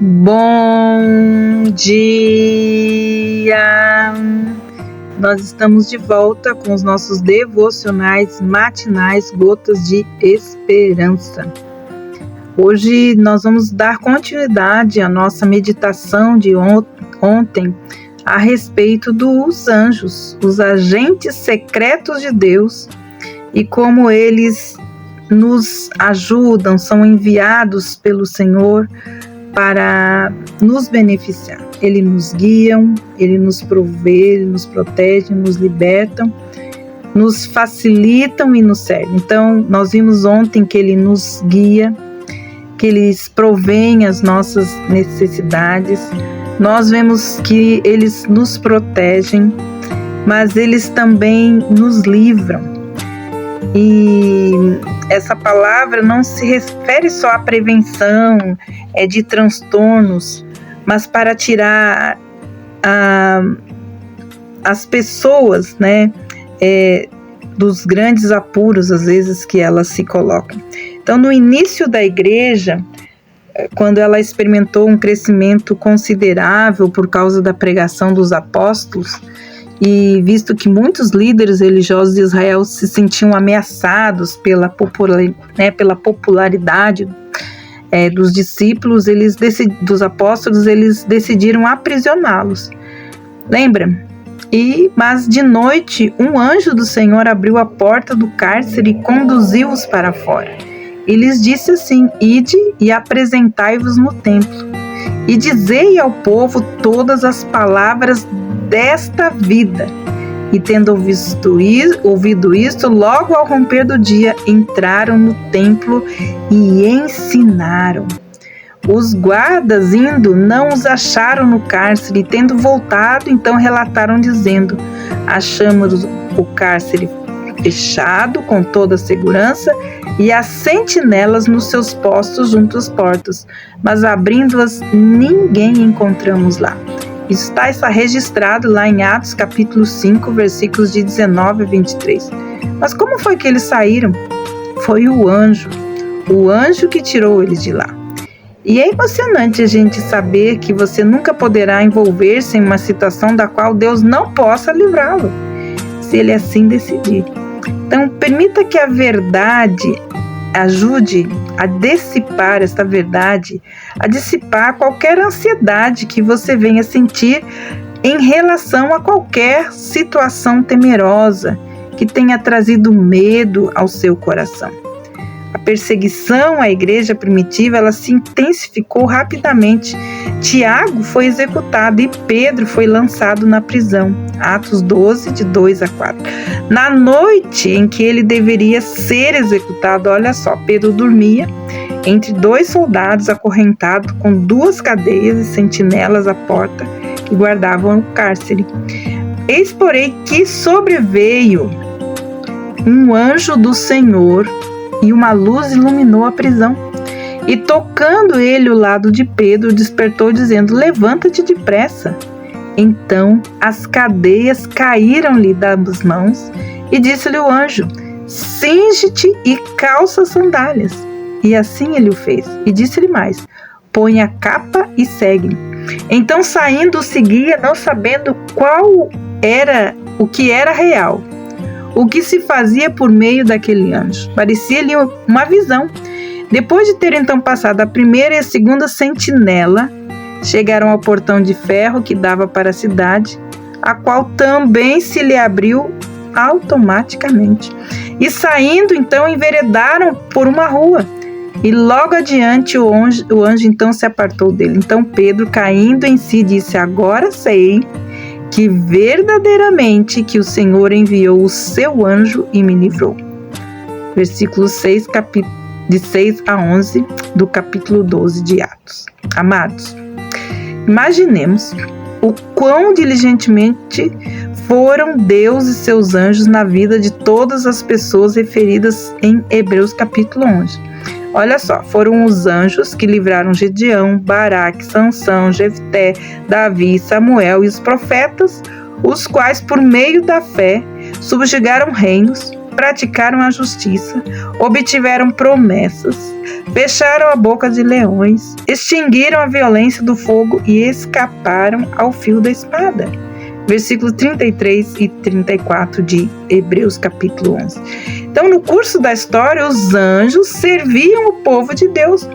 Bom dia! Nós estamos de volta com os nossos devocionais matinais Gotas de Esperança. Hoje nós vamos dar continuidade à nossa meditação de ontem a respeito dos anjos, os agentes secretos de Deus e como eles nos ajudam, são enviados pelo Senhor para nos beneficiar. Eles nos guiam, Ele nos provê, Ele nos protege, nos libertam, nos facilitam e nos servem. Então, nós vimos ontem que Ele nos guia, que Eles provêm as nossas necessidades. Nós vemos que Eles nos protegem, mas Eles também nos livram. E essa palavra não se refere só à prevenção de transtornos, mas para tirar as pessoas, dos grandes apuros, às vezes, que elas se colocam. Então, no início da igreja, quando ela experimentou um crescimento considerável por causa da pregação dos apóstolos, e visto que muitos líderes religiosos de Israel se sentiam ameaçados pela popularidade dos discípulos, dos apóstolos, eles decidiram aprisioná-los. Lembra? Mas de noite, um anjo do Senhor abriu a porta do cárcere e conduziu-os para fora. E lhes disse assim: Ide e apresentai-vos no templo, e dizei ao povo todas as palavras desta vida. E tendo ouvido isto, logo ao romper do dia, entraram no templo e ensinaram. Os guardas, indo, não os acharam no cárcere, e tendo voltado, então relataram, dizendo: Achamos o cárcere fechado com toda a segurança e as sentinelas nos seus postos junto às portas, mas abrindo-as, ninguém encontramos lá. Isso está registrado lá em Atos capítulo 5, versículos de 19 a 23. Mas como foi que eles saíram? Foi o anjo que tirou eles de lá. E é emocionante a gente saber que você nunca poderá envolver-se em uma situação da qual Deus não possa livrá-lo, se Ele assim decidir. Então, permita que a verdade ajude a dissipar esta verdade, a dissipar qualquer ansiedade que você venha sentir em relação a qualquer situação temerosa que tenha trazido medo ao seu coração. A perseguição à igreja primitiva, ela se intensificou rapidamente. Tiago foi executado e Pedro foi lançado na prisão. Atos 12, de 2 a 4. Na noite em que ele deveria ser executado, olha só, Pedro dormia entre dois soldados acorrentados com 2 cadeias e sentinelas à porta que guardavam o cárcere. Eis, porém, que sobreveio um anjo do Senhor e uma luz iluminou a prisão. E tocando ele o lado de Pedro, despertou, dizendo: Levanta-te depressa. Então as cadeias caíram-lhe das mãos, e disse-lhe o anjo: Cinge-te e calça as sandálias. E assim ele o fez. E disse-lhe mais: Põe a capa e segue-me. Então, saindo, o seguia, não sabendo o que era real, o que se fazia por meio daquele anjo. Parecia-lhe uma visão. Depois de ter então passado a primeira e a segunda sentinela, chegaram ao portão de ferro que dava para a cidade, a qual também se lhe abriu automaticamente. E saindo então, enveredaram por uma rua. E logo adiante o anjo então se apartou dele. Então Pedro, caindo em si, disse: Agora sei que verdadeiramente que o Senhor enviou o seu anjo e me livrou. Versículo 6, de 6 a 11 do capítulo 12 de Atos. Amados, imaginemos o quão diligentemente foram Deus e seus anjos na vida de todas as pessoas referidas em Hebreus capítulo 11. Olha só, foram os anjos que livraram Gedeão, Baraque, Sansão, Jefté, Davi, Samuel e os profetas, os quais, por meio da fé, subjugaram reinos, praticaram a justiça, obtiveram promessas, fecharam a boca de leões, extinguiram a violência do fogo e escaparam ao fio da espada. Versículos 33 e 34 de Hebreus capítulo 11. Então, no curso da história, os anjos serviam o povo de Deus,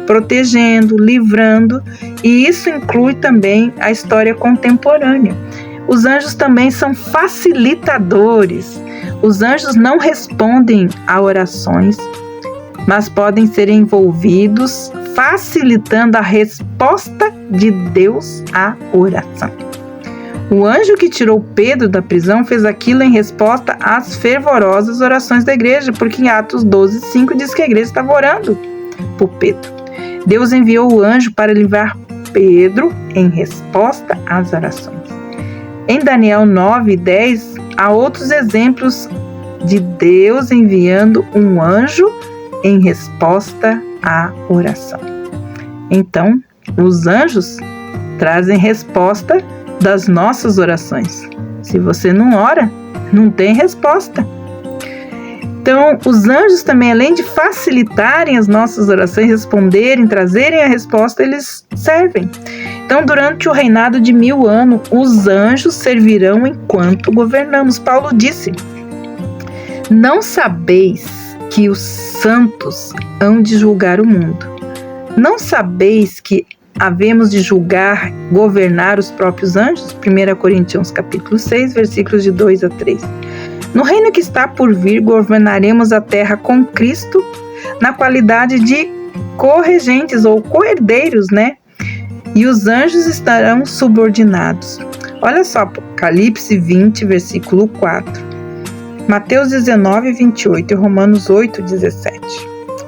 protegendo, livrando, e isso inclui também a história contemporânea. Os anjos também são facilitadores. Os anjos não respondem a orações, mas podem ser envolvidos, facilitando a resposta de Deus à oração. O anjo que tirou Pedro da prisão fez aquilo em resposta às fervorosas orações da igreja, porque em Atos 12:5 diz que a igreja estava orando por Pedro. Deus enviou o anjo para livrar Pedro em resposta às orações. Em Daniel 9:10, há outros exemplos de Deus enviando um anjo em resposta à oração. Então, os anjos trazem resposta das nossas orações. Se você não ora, não tem resposta. Então, os anjos também, além de facilitarem as nossas orações, responderem, trazerem a resposta, eles servem. Então, durante o reinado de 1000 anos, os anjos servirão enquanto governamos. Paulo disse: não sabeis que os santos hão de julgar o mundo? Não sabeis que havemos de julgar, governar os próprios anjos? 1 Coríntios capítulo 6, versículos de 2 a 3. No reino que está por vir, governaremos a terra com Cristo na qualidade de corregentes ou co-herdeiros, né? E os anjos estarão subordinados. Olha só, Apocalipse 20, versículo 4. Mateus 19, 28 e Romanos 8, 17.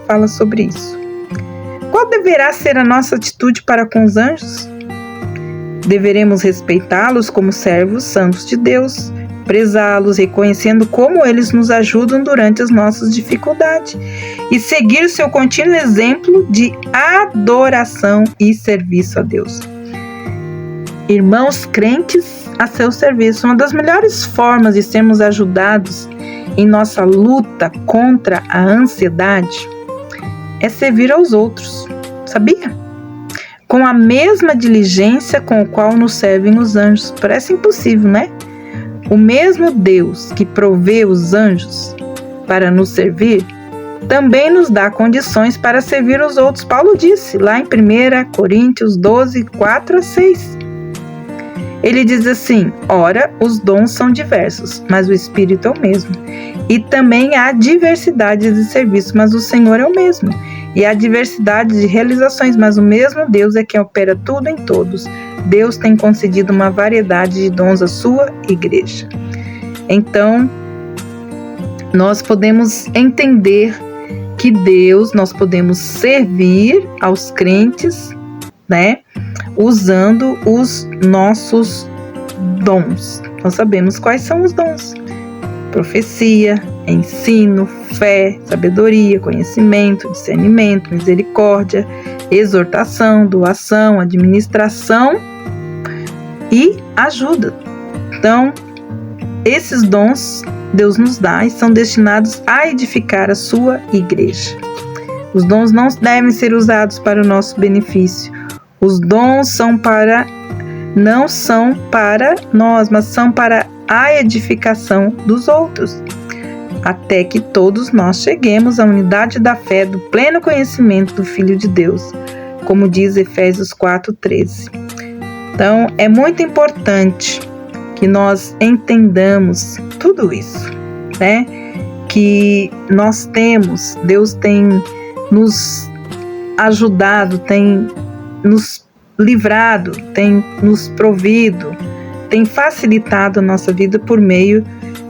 Fala sobre isso. Qual deverá ser a nossa atitude para com os anjos? Deveremos respeitá-los como servos santos de Deus, prezá-los, reconhecendo como eles nos ajudam durante as nossas dificuldades e seguir o seu contínuo exemplo de adoração e serviço a Deus. Irmãos crentes a seu serviço. Uma das melhores formas de sermos ajudados em nossa luta contra a ansiedade é servir aos outros, sabia? Com a mesma diligência com a qual nos servem os anjos. Parece impossível, né? O mesmo Deus que provê os anjos para nos servir, também nos dá condições para servir os outros. Paulo disse lá em 1 Coríntios 12, 4 a 6. Ele diz assim: ora, os dons são diversos, mas o Espírito é o mesmo. E também há diversidade de serviços, mas o Senhor é o mesmo. E há diversidade de realizações, mas o mesmo Deus é quem opera tudo em todos. Deus tem concedido uma variedade de dons à sua igreja. Então, nós podemos entender que nós podemos servir aos crentes, né? Usando os nossos dons. Nós sabemos quais são os dons: profecia, ensino, fé, sabedoria, conhecimento, discernimento, misericórdia, exortação, doação, administração e ajuda. Então, esses dons Deus nos dá e são destinados a edificar a sua igreja. Os dons não devem ser usados para o nosso benefício. Os dons não são para nós, mas são para a edificação dos outros, até que todos nós cheguemos à unidade da fé, do pleno conhecimento do Filho de Deus, como diz Efésios 4:13. Então, é muito importante que nós entendamos tudo isso, né? Que Deus tem nos ajudado, tem nos livrado, tem nos provido, tem facilitado a nossa vida por meio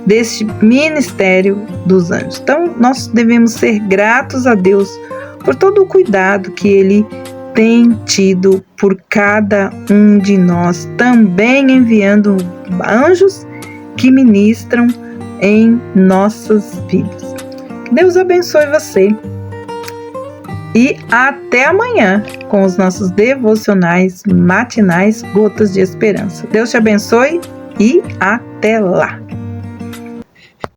deste ministério dos anjos. Então, nós devemos ser gratos a Deus por todo o cuidado que Ele tem tido por cada um de nós, também enviando anjos que ministram em nossas vidas. Que Deus abençoe você. E até amanhã com os nossos devocionais matinais Gotas de Esperança. Deus te abençoe e até lá!